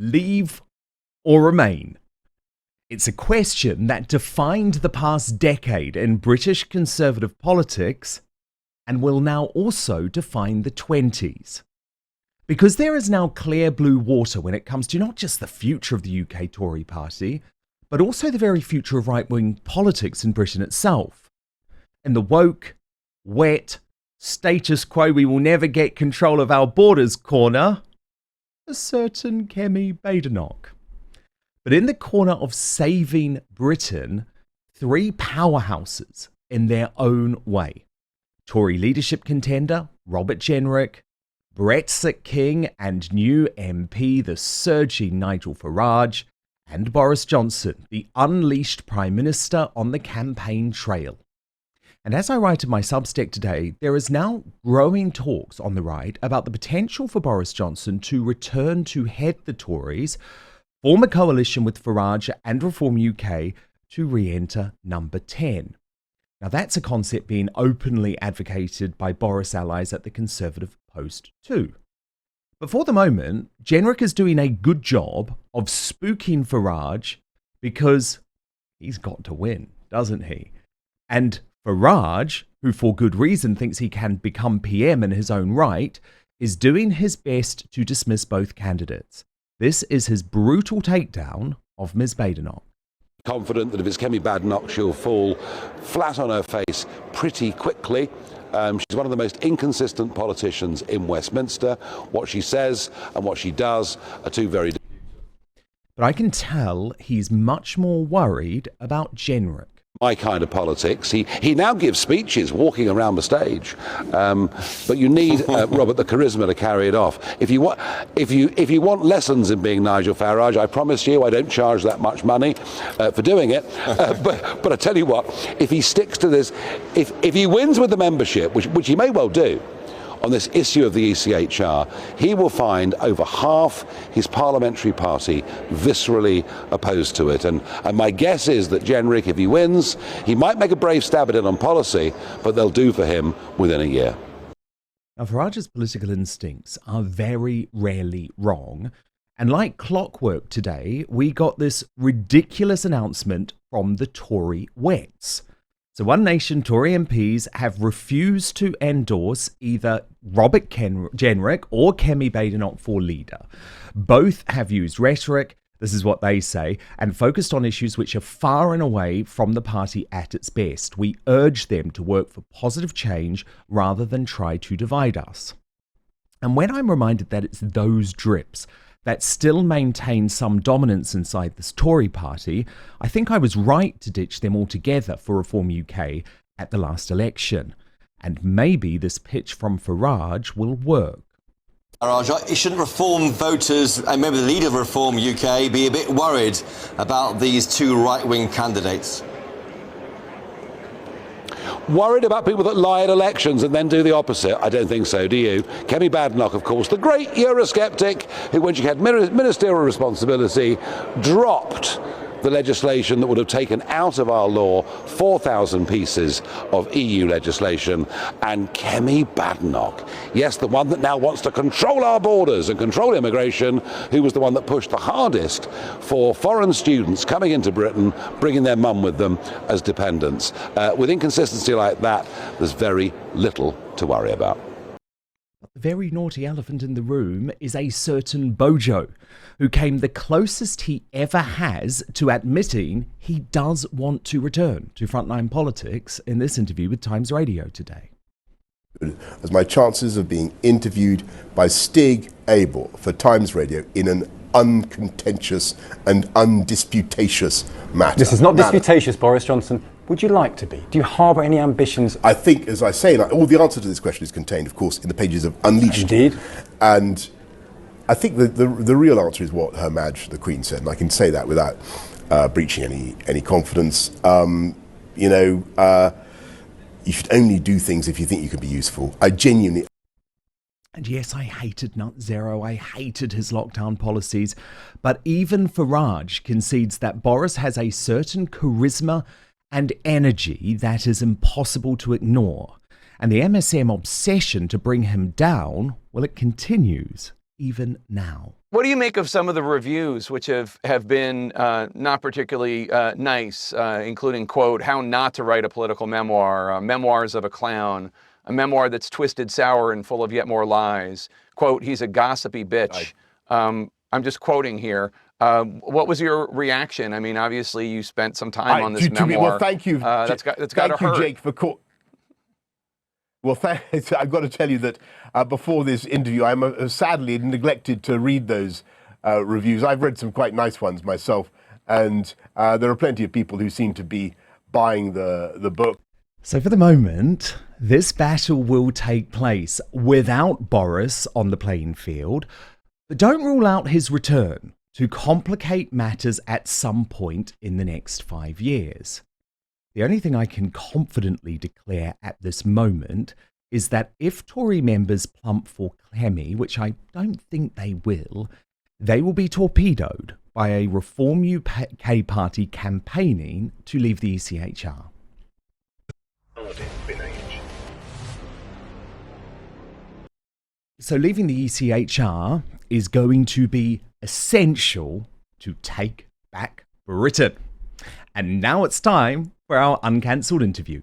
leave or remain? It's a question that defined the past decade in British Conservative politics and will now also define the 20s. Because there is now clear blue water when it comes to not just the future of the UK Tory party, but also the very future of right-wing politics in Britain itself. In the woke, wet, status quo, we will never get control of our borders corner, a certain Kemi Badenoch. But in the corner of saving Britain, three powerhouses in their own way. Tory leadership contender Robert Jenrick, Brexit king and new MP, the surging Nigel Farage, and Boris Johnson, the unleashed Prime Minister on the campaign trail. And as I write in my Substack today, there is now growing talks on the right about the potential for Boris Johnson to return to head the Tories, form a coalition with Farage and Reform UK to re-enter number 10. Now that's a concept being openly advocated by Boris allies at the Conservative Post too. But for the moment, Jenrick is doing a good job of spooking Farage because he's got to win, doesn't he? And Farage, who for good reason thinks he can become PM in his own right, is doing his best to dismiss both candidates. This is his brutal takedown of Ms. Badenoch. Confident that if it's Kemi Badenoch, she'll fall flat on her face pretty quickly. She's one of the most inconsistent politicians in Westminster. What she says and what she does are two very different. But I can tell he's much more worried about Jenrick. My kind of politics. He now gives speeches walking around the stage, but you need Robert the charisma to carry it off. If you want lessons in being Nigel Farage, I promise you I don't charge that much money for doing it. But I tell you what, if he sticks to this, if he wins with the membership, which he may well do, on this issue of the ECHR, he will find over half his parliamentary party viscerally opposed to it. And my guess is that Jenrick, if he wins, he might make a brave stab at it on policy, but they'll do for him within a year. Now, Farage's political instincts are very rarely wrong. And like clockwork today, we got this ridiculous announcement from the Tory Wets. So One Nation Tory MPs have refused to endorse either Robert Jenrick or Kemi Badenoch for leader. Both have used rhetoric, this is what they say, and focused on issues which are far and away from the party at its best. We urge them to work for positive change rather than try to divide us. And when I'm reminded that it's those drips that still maintain some dominance inside this Tory party, I think I was right to ditch them altogether for Reform UK at the last election. And maybe this pitch from Farage will work. Farage, shouldn't Reform voters, and maybe the leader of Reform UK, be a bit worried about these two right-wing candidates? Worried about people that lie at elections and then do the opposite? I don't think so, do you? Kemi Badenoch, of course, the great Eurosceptic who, when she had ministerial responsibility, dropped the legislation that would have taken out of our law 4,000 pieces of EU legislation. And Kemi Badenoch, yes, the one that now wants to control our borders and control immigration, who was the one that pushed the hardest for foreign students coming into Britain, bringing their mum with them as dependents. With inconsistency like that, there's very little to worry about. The very naughty elephant in the room is a certain Bojo, who came the closest he ever has to admitting he does want to return to frontline politics in this interview with Times Radio today. As my chances of being interviewed by Stig Abel for Times Radio in an uncontentious and undisputatious matter. This is not disputatious, Boris Johnson. Would you like to be? Do you harbour any ambitions? I think, as I say, all the answer to this question is contained, of course, in the pages of Unleashed. Indeed. And I think the real answer is what Her Maj, the Queen, said, and I can say that without breaching any confidence. You should only do things if you think you can be useful. I genuinely... And yes, I hated Nut Zero, I hated his lockdown policies, but even Farage concedes that Boris has a certain charisma and energy that is impossible to ignore. And the MSM obsession to bring him down, well, it continues even now. What do you make of some of the reviews, which have been not particularly nice, including, quote, how not to write a political memoir, memoirs of a clown, a memoir that's twisted, sour, and full of yet more lies, quote, he's a gossipy bitch. I'm just quoting here. What was your reaction? I mean, obviously you spent some time on this memoir. Well, thank you. That's got to hurt. Jake, for Well, I've got to tell you that before this interview, I sadly neglected to read those reviews. I've read some quite nice ones myself, and there are plenty of people who seem to be buying the book. So for the moment, this battle will take place without Boris on the playing field, but don't rule out his return to complicate matters at some point in the next 5 years. The only thing I can confidently declare at this moment is that if Tory members plump for Kemi, which I don't think they will be torpedoed by a Reform UK party campaigning to leave the ECHR. So leaving the ECHR is going to be essential to take back Britain. And now it's time for our Uncancelled Interview.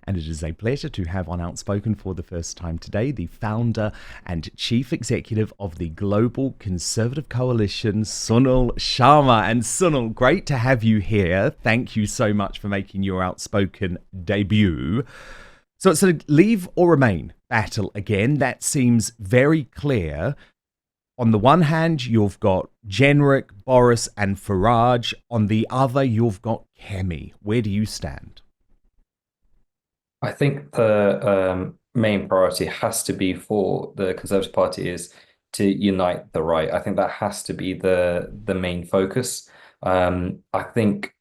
And it is a pleasure to have on Outspoken for the first time today the founder and chief executive of the Global Conservative Coalition, Sunil Sharma. And Sunil, great to have you here. Thank you so much for making your Outspoken debut. So it's a leave or remain battle again. That seems very clear. On the one hand, you've got Jenrick, Boris and Farage. On the other, you've got Kemi. Where do you stand? I think the main priority has to be for the Conservative Party is to unite the right. I think that has to be the main focus. I think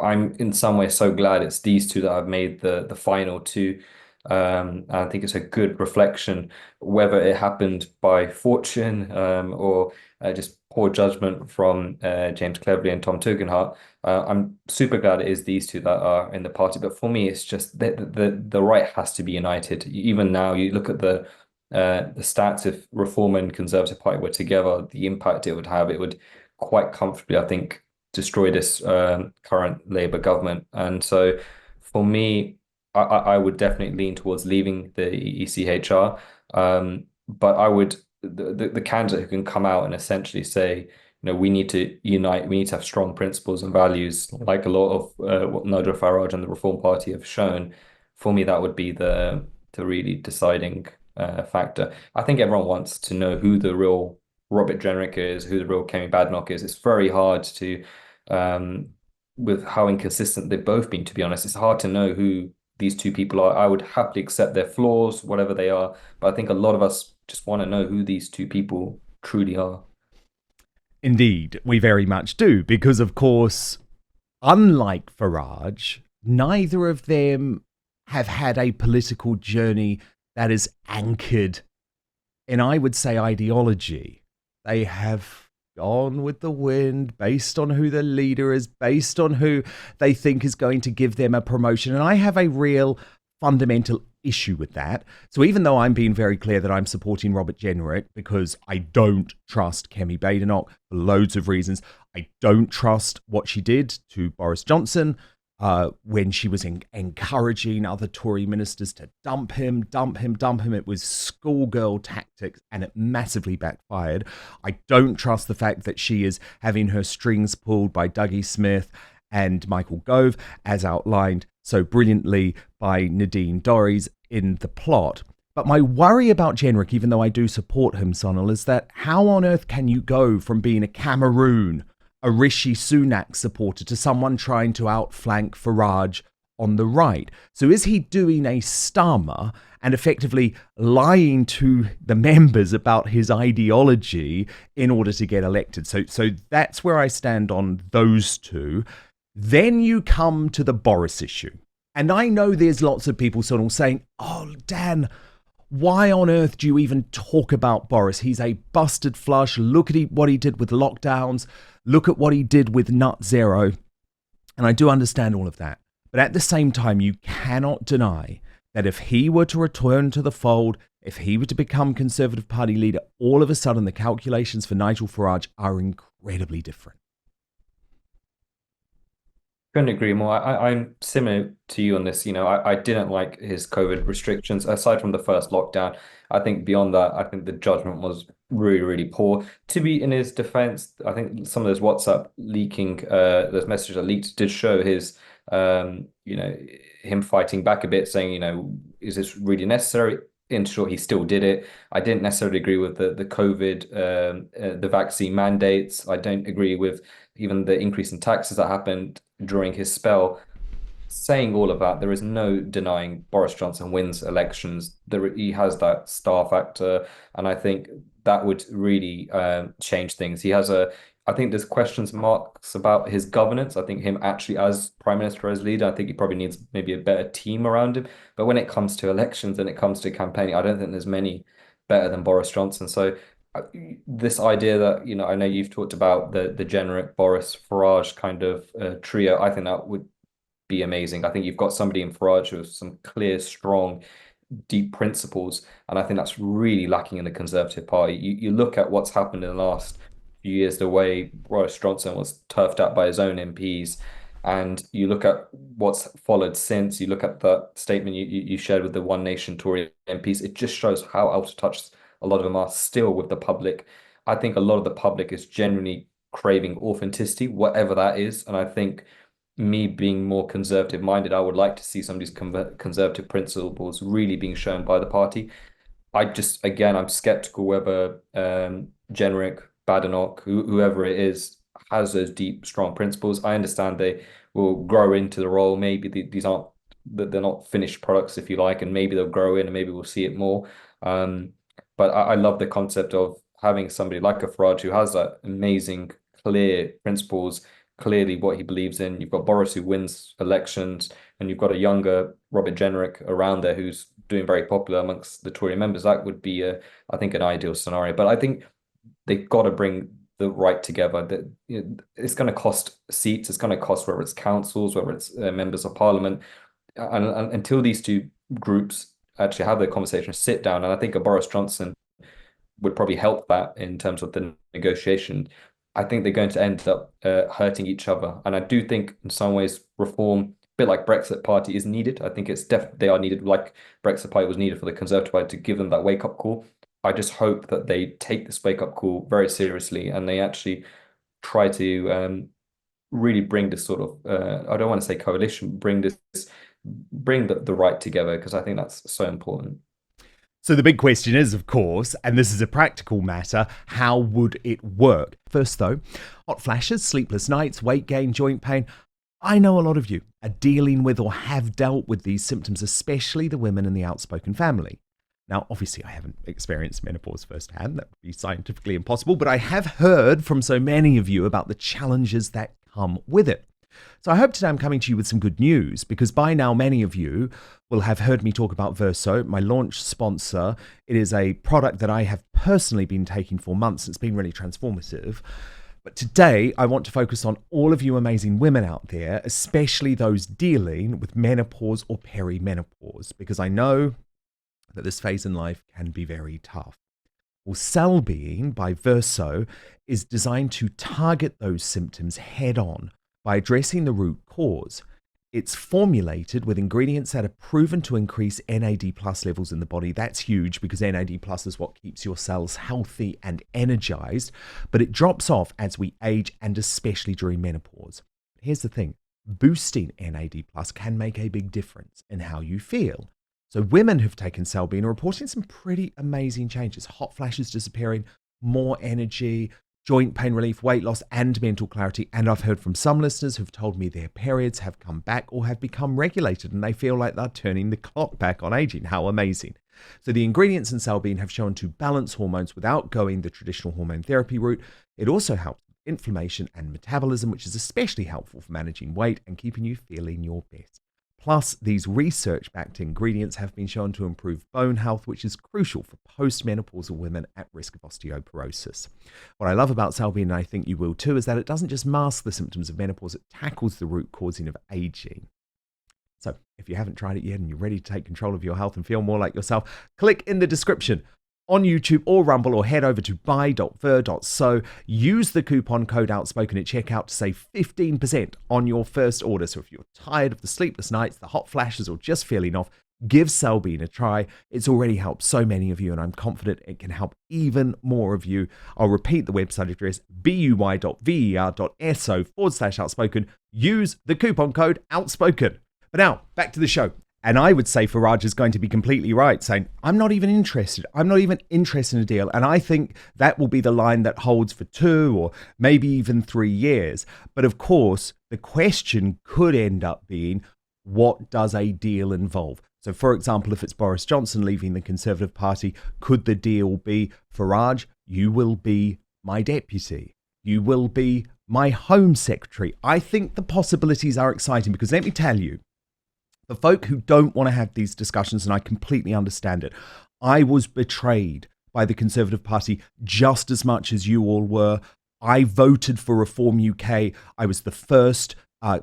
I'm in some way so glad it's these two that have made the final two. I think it's a good reflection, whether it happened by fortune or just poor judgment from James Cleverly and Tom Tugendhat. I'm super glad it is these two that are in the party. But for me, it's just the right has to be united. Even now, you look at the stats, if Reform and Conservative Party were together, the impact it would have, it would quite comfortably, I think, destroy this current Labour government. And so for me, I would definitely lean towards leaving the ECHR. But I would, the candidate who can come out and essentially say, we need to unite, we need to have strong principles and values, like a lot of what Nigel Farage and the Reform Party have shown. For me, that would be the really deciding factor. I think everyone wants to know who the real Robert Jenrick is, who the real Kemi Badenoch is. It's very hard to, with how inconsistent they've both been, to be honest, it's hard to know who these two people are. I would happily accept their flaws, whatever they are, but I think a lot of us just want to know who these two people truly are. Indeed, we very much do, because of course, unlike Farage, neither of them have had a political journey that is anchored in, I would say, ideology. They have gone with the wind based on who the leader is, based on who they think is going to give them a promotion. And I have a real fundamental issue with that. So even though I'm being very clear that I'm supporting Robert Jenrick because I don't trust Kemi Badenoch for loads of reasons, I don't trust what she did to Boris Johnson when she was encouraging other Tory ministers to dump him. It was schoolgirl tactics and it massively backfired. I don't trust the fact that she is having her strings pulled by Dougie Smith and Michael Gove, as outlined so brilliantly by Nadine Dorries in The Plot. But my worry about Jenrick, even though I do support him, Sunil, is that how on earth can you go from being a Cameroon, a Rishi Sunak supporter, to someone trying to outflank Farage on the right? So is he doing a Starmer and effectively lying to the members about his ideology in order to get elected? So that's where I stand on those two. Then you come to the Boris issue. And I know there's lots of people sort of saying, oh, Dan, why on earth do you even talk about Boris? He's a busted flush. Look at what he did with lockdowns. Look at what he did with Nut Zero. And I do understand all of that. But at the same time, you cannot deny that if he were to return to the fold, if he were to become Conservative Party leader, all of a sudden the calculations for Nigel Farage are incredibly different. Couldn't agree more. I'm similar to you on this. I didn't like his COVID restrictions. Aside from the first lockdown, I think beyond that, I think the judgment was really, really poor. To be in his defense, I think some of those WhatsApp leaking, those messages that leaked did show his, him fighting back a bit, saying, is this really necessary? In short, he still did it. I didn't necessarily agree with the COVID, the vaccine mandates. I don't agree with even the increase in taxes that happened during his spell. Saying all of that, there is no denying Boris Johnson wins elections. He has that star factor, and I think that would really change things. I think there's questions marks about his governance. I think him actually as prime minister, as leader, I think he probably needs maybe a better team around him. But when it comes to elections and it comes to campaigning, I don't think there's many better than Boris Johnson. So this idea that, I know you've talked about the Jenrick, Boris, Farage kind of trio, I think that would be amazing. I think you've got somebody in Farage with some clear, strong, deep principles, and I think that's really lacking in the Conservative Party. You look at what's happened in the last few years, the way Boris Johnson was turfed out by his own MPs, and you look at what's followed since, you look at that statement you shared with the One Nation Tory MPs, it just shows how out of touch a lot of them are still with the public. I think a lot of the public is genuinely craving authenticity, whatever that is, and I think me being more conservative minded, I would like to see some of these conservative principles really being shown by the party. I'm skeptical whether Jenrick, Badenoch, whoever it is, has those deep, strong principles. I understand they will grow into the role. Maybe they're not finished products, if you like, and maybe they'll grow in and maybe we'll see it more. But I love the concept of having somebody like a Farage who has that amazing, clear principles, clearly what he believes in. You've got Boris who wins elections, and you've got a younger Robert Jenrick around there who's doing very popular amongst the Tory members. That would be, I think, an ideal scenario. But I think they've got to bring the right together. That it's going to cost seats. It's going to cost whether it's councils, whether it's members of parliament, and until these two groups actually have their conversation, sit down, and I think a Boris Johnson would probably help that in terms of the negotiation. I think they're going to end up hurting each other. And I do think in some ways reform, a bit like Brexit Party, is needed. I think they are needed, like Brexit Party was needed for the Conservative Party to give them that wake-up call. I just hope that they take this wake-up call very seriously and they actually try to really bring this sort of, I don't want to say coalition, bring the right together, because I think that's so important. So the big question is, of course, and this is a practical matter, how would it work? First, though, hot flashes, sleepless nights, weight gain, joint pain. I know a lot of you are dealing with or have dealt with these symptoms, especially the women in the Outspoken family. Now, obviously, I haven't experienced menopause firsthand. That would be scientifically impossible, but I have heard from so many of you about the challenges that come with it. So I hope today I'm coming to you with some good news, because by now many of you will have heard me talk about Verso, my launch sponsor. It is a product that I have personally been taking for months. It's been really transformative. But today I want to focus on all of you amazing women out there, especially those dealing with menopause or perimenopause, because I know that this phase in life can be very tough. Well, Cellbeing by Verso is designed to target those symptoms head on by addressing the root cause. It's formulated with ingredients that are proven to increase NAD+ levels in the body. That's huge, because NAD+ is what keeps your cells healthy and energized, but it drops off as we age, and especially during menopause. Here's the thing, boosting NAD+ can make a big difference in how you feel. So women who've taken Cellbeing are reporting some pretty amazing changes. Hot flashes disappearing, more energy, joint pain relief, weight loss, and mental clarity. And I've heard from some listeners who've told me their periods have come back or have become regulated, and they feel like they're turning the clock back on aging. How amazing. So the ingredients in Cellbeing have shown to balance hormones without going the traditional hormone therapy route. It also helps with inflammation and metabolism, which is especially helpful for managing weight and keeping you feeling your best. Plus, these research-backed ingredients have been shown to improve bone health, which is crucial for postmenopausal women at risk of osteoporosis. What I love about Cellbeing, and I think you will too, is that it doesn't just mask the symptoms of menopause, it tackles the root causing of aging. So if you haven't tried it yet and you're ready to take control of your health and feel more like yourself, click in the description on YouTube or Rumble, or head over to buy.ver.so. Use the coupon code Outspoken at checkout to save 15% on your first order. So if you're tired of the sleepless nights, the hot flashes, or just feeling off, give Cellbean a try. It's already helped so many of you, and I'm confident it can help even more of you. I'll repeat the website address, buy.ver.so/outspoken. Use the coupon code Outspoken. But now, back to the show. And I would say Farage is going to be completely right, saying, I'm not even interested. I'm not even interested in a deal. And I think that will be the line that holds for 2 or maybe even 3 years. But of course, the question could end up being, what does a deal involve? So, for example, if it's Boris Johnson leaving the Conservative Party, could the deal be, Farage, you will be my deputy? You will be my Home Secretary? I think the possibilities are exciting, because let me tell you, for folk who don't want to have these discussions, and I completely understand it, I was betrayed by the Conservative Party just as much as you all were. I voted for Reform UK. I was the first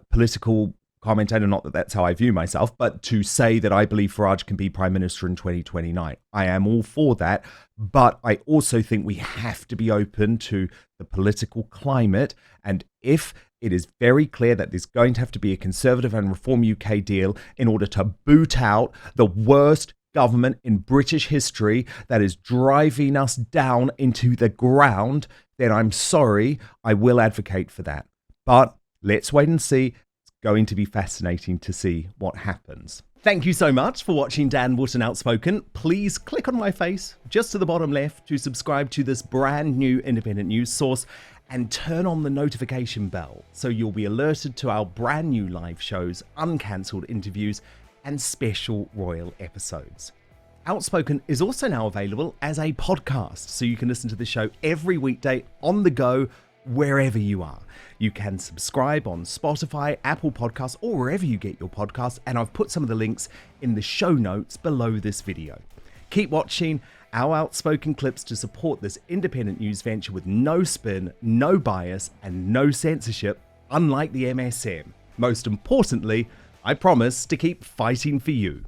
political commentator, not that that's how I view myself, but to say that I believe Farage can be Prime Minister in 2029. I am all for that, but I also think we have to be open to the political climate, and if it is very clear that there's going to have to be a Conservative and Reform UK deal in order to boot out the worst government in British history that is driving us down into the ground, then I'm sorry, I will advocate for that. But let's wait and see. It's going to be fascinating to see what happens. Thank you so much for watching Dan Wootton Outspoken. Please click on my face just to the bottom left to subscribe to this brand new independent news source, and turn on the notification bell so you'll be alerted to our brand new live shows, uncancelled interviews, and special royal episodes. Outspoken is also now available as a podcast, so you can listen to the show every weekday on the go, wherever you are. You can subscribe on Spotify, Apple Podcasts, or wherever you get your podcasts, and I've put some of the links in the show notes below this video. Keep watching our Outspoken clips to support this independent news venture with no spin, no bias, and no censorship, unlike the MSM. Most importantly, I promise to keep fighting for you.